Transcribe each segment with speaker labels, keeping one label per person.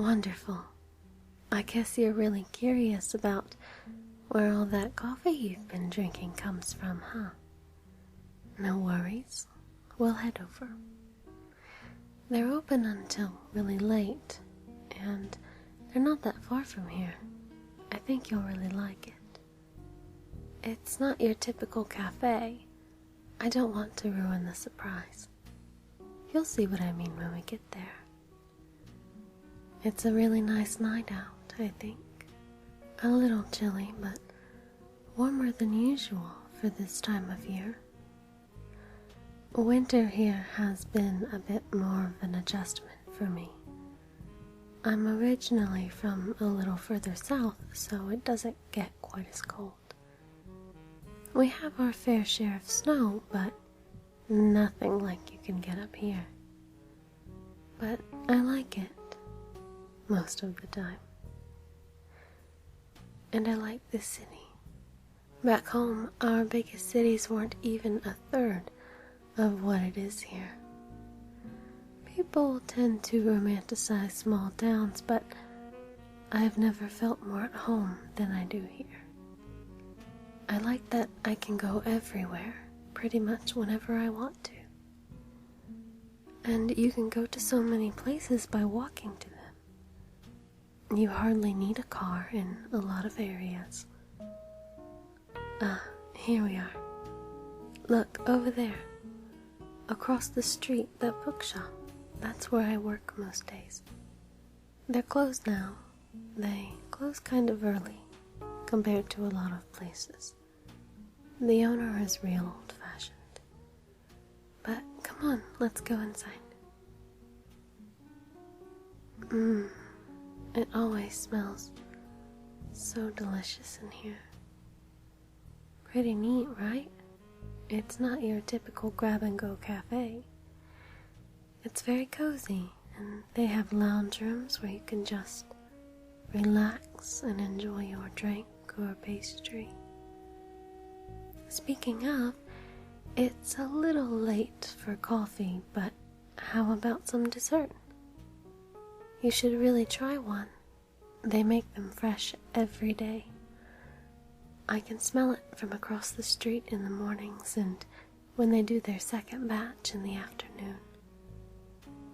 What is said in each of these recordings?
Speaker 1: Wonderful. I guess you're really curious about where all that coffee you've been drinking comes from, huh? No worries. We'll head over. They're open until really late, and they're not that far from here. I think you'll really like it. It's not your typical cafe. I don't want to ruin the surprise. You'll see what I mean when we get there. It's a really nice night out, I think. A little chilly, but warmer than usual for this time of year. Winter here has been a bit more of an adjustment for me. I'm originally from a little further south, so it doesn't get quite as cold. We have our fair share of snow, but nothing like you can get up here. But I like it, most of the time. And I like this city. Back home, our biggest cities weren't even a third of what it is here. People tend to romanticize small towns, but I've never felt more at home than I do here. I like that I can go everywhere, pretty much whenever I want to. And you can go to so many places by walking to them. You hardly need a car in a lot of areas. Here we are. Look, over there. Across the street, that bookshop. That's where I work most days. They're closed now. They close kind of early, compared to a lot of places. The owner is real old-fashioned. But come on, let's go inside. It always smells so delicious in here. Pretty neat, right? It's not your typical grab-and-go cafe. It's very cozy, and they have lounge rooms where you can just relax and enjoy your drink or pastry. Speaking of, it's a little late for coffee, but how about some dessert? You should really try one. They make them fresh every day. I can smell it from across the street in the mornings and when they do their second batch in the afternoon,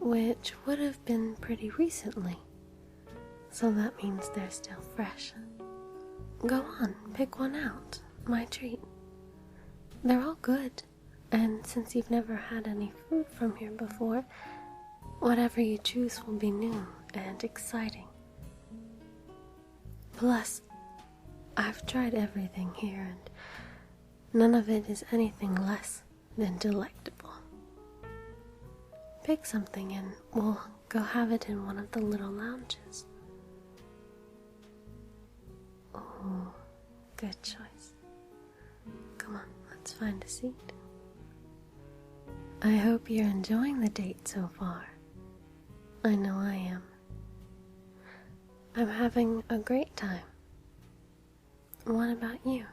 Speaker 1: which would have been pretty recently, so that means they're still fresh. Go on, pick one out. My treat. They're all good, and since you've never had any food from here before, whatever you choose will be new and exciting. Plus, I've tried everything here, and none of it is anything less than delectable. Pick something and we'll go have it in one of the little lounges. Oh, good choice. Come on, let's find a seat. I hope you're enjoying the date so far. I know I am. I'm having a great time. What about you?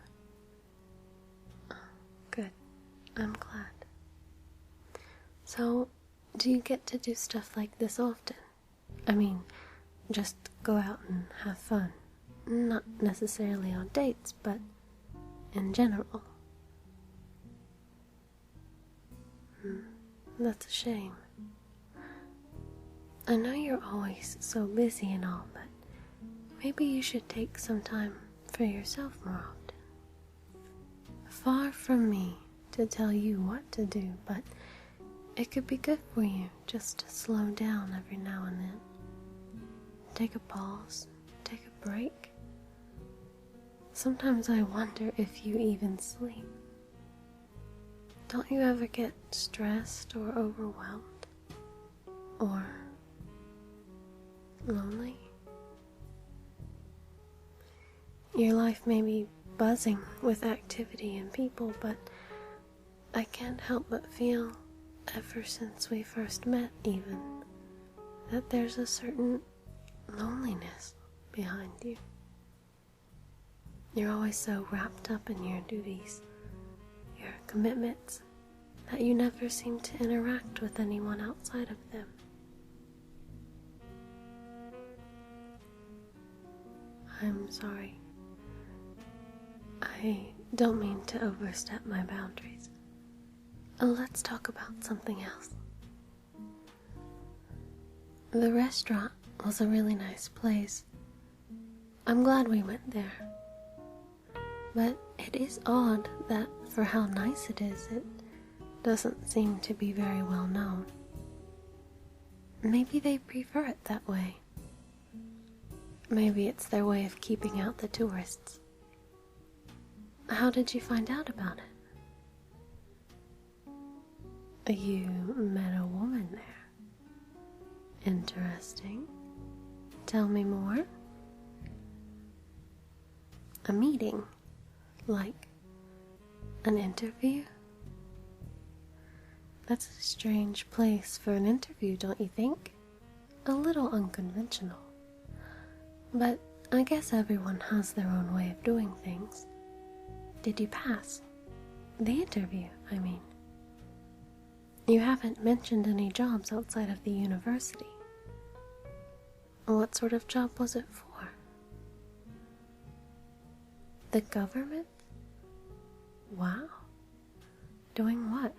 Speaker 1: Oh, good. I'm glad. So, do you get to do stuff like this often? I mean, just go out and have fun. Not necessarily on dates, but in general. That's a shame. I know you're always so busy and all, but maybe you should take some time for yourself more often. Far from me to tell you what to do, but it could be good for you just to slow down every now and then. Take a pause, take a break. Sometimes I wonder if you even sleep. Don't you ever get stressed or overwhelmed? Or lonely? Your life may be buzzing with activity and people, but I can't help but feel, ever since we first met even, that there's a certain loneliness behind you. You're always so wrapped up in your duties, your commitments, that you never seem to interact with anyone outside of them. I'm sorry. I don't mean to overstep my boundaries. Let's talk about something else. The restaurant was a really nice place. I'm glad we went there. But it is odd that for how nice it is, it doesn't seem to be very well known. Maybe they prefer it that way. Maybe it's their way of keeping out the tourists. How did you find out about it? You met a woman there. Interesting. Tell me more. A meeting? Like an interview? That's a strange place for an interview, don't you think? A little unconventional. But I guess everyone has their own way of doing things. Did you pass? The interview, I mean. You haven't mentioned any jobs outside of the university. What sort of job was it for? The government? Wow. Doing what?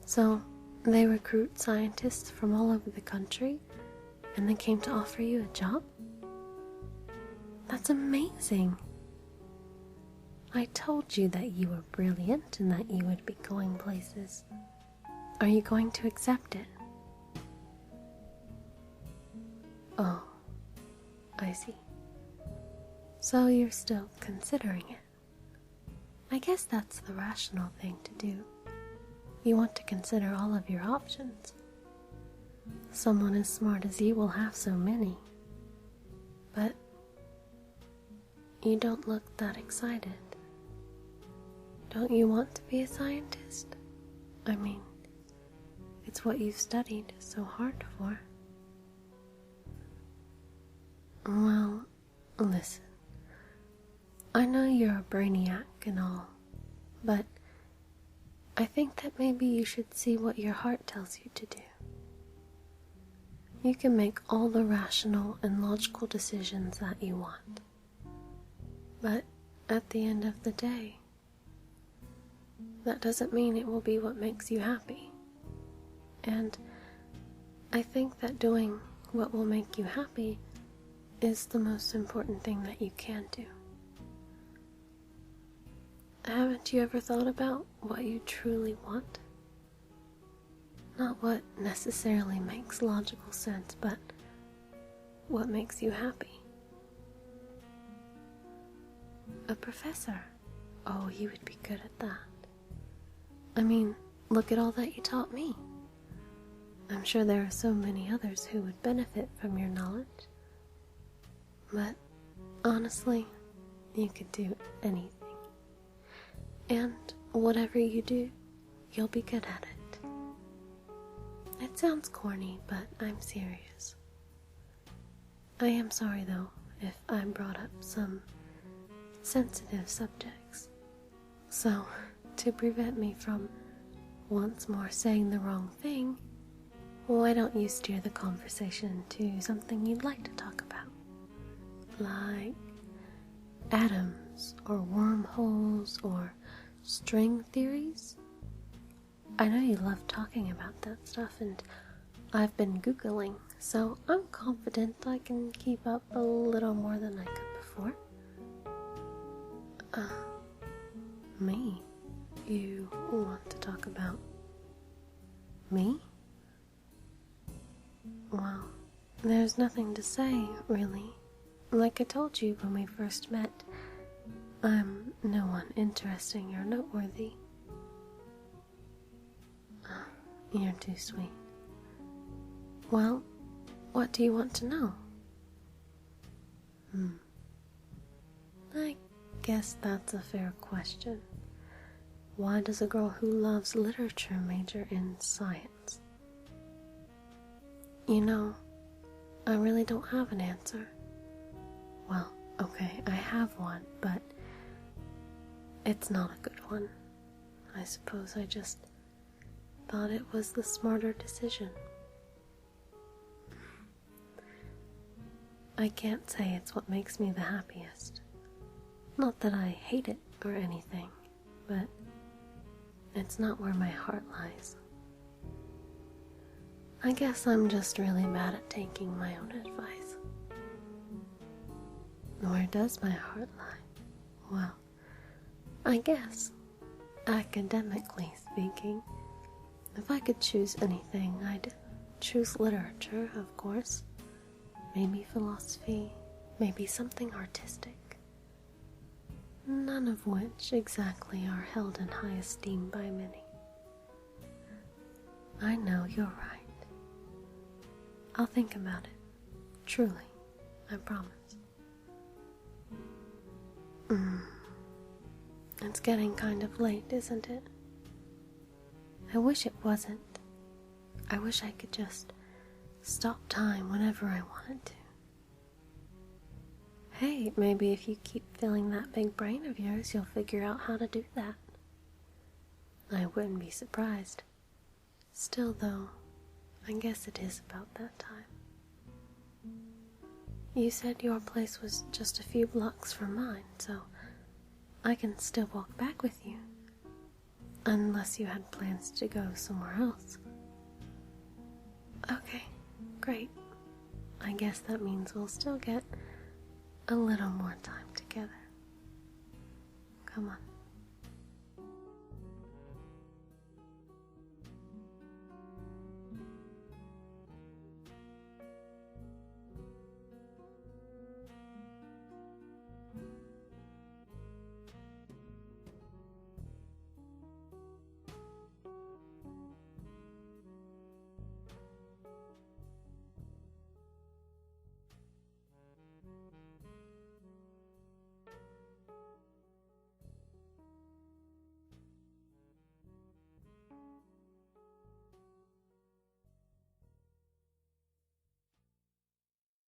Speaker 1: So, they recruit scientists from all over the country and they came to offer you a job? That's amazing. I told you that you were brilliant and that you would be going places. Are you going to accept it? Oh, I see. So you're still considering it. I guess that's the rational thing to do. You want to consider all of your options. Someone as smart as you will have so many. But you don't look that excited. Don't you want to be a scientist? I mean, it's what you've studied so hard for. Well, listen. I know you're a brainiac and all, but I think that maybe you should see what your heart tells you to do. You can make all the rational and logical decisions that you want. But at the end of the day, that doesn't mean it will be what makes you happy. And I think that doing what will make you happy is the most important thing that you can do. Haven't you ever thought about what you truly want? Not what necessarily makes logical sense, but what makes you happy. A professor? Oh, you would be good at that. I mean, look at all that you taught me. I'm sure there are so many others who would benefit from your knowledge. But honestly, you could do anything. And whatever you do, you'll be good at it. It sounds corny, but I'm serious. I am sorry though if I brought up some sensitive subjects. So, to prevent me from once more saying the wrong thing, why don't you steer the conversation to something you'd like to talk about? Like atoms, or wormholes, or string theories? I know you love talking about that stuff, and I've been Googling, so I'm confident I can keep up a little more than I could before. Me? You want to talk about me? Well, there's nothing to say, really. Like I told you when we first met, I'm no one interesting or noteworthy. You're too sweet. Well, what do you want to know? I guess that's a fair question. Why does a girl who loves literature major in science? You know, I really don't have an answer. Well, okay, I have one, but it's not a good one. I suppose I just thought it was the smarter decision. I can't say it's what makes me the happiest. Not that I hate it or anything, but it's not where my heart lies. I guess I'm just really bad at taking my own advice. Where does my heart lie? Well, I guess, academically speaking, if I could choose anything, I'd choose literature, of course. Maybe philosophy, maybe something artistic. None of which exactly are held in high esteem by many. I know you're right. I'll think about it. Truly, I promise. It's getting kind of late, isn't it? I wish it wasn't. I wish I could just stop time whenever I wanted to. Hey, maybe if you keep filling that big brain of yours, you'll figure out how to do that. I wouldn't be surprised. Still, though, I guess it is about that time. You said your place was just a few blocks from mine, so I can still walk back with you. Unless you had plans to go somewhere else. Okay, great. I guess that means we'll still get a little more time together. Come on.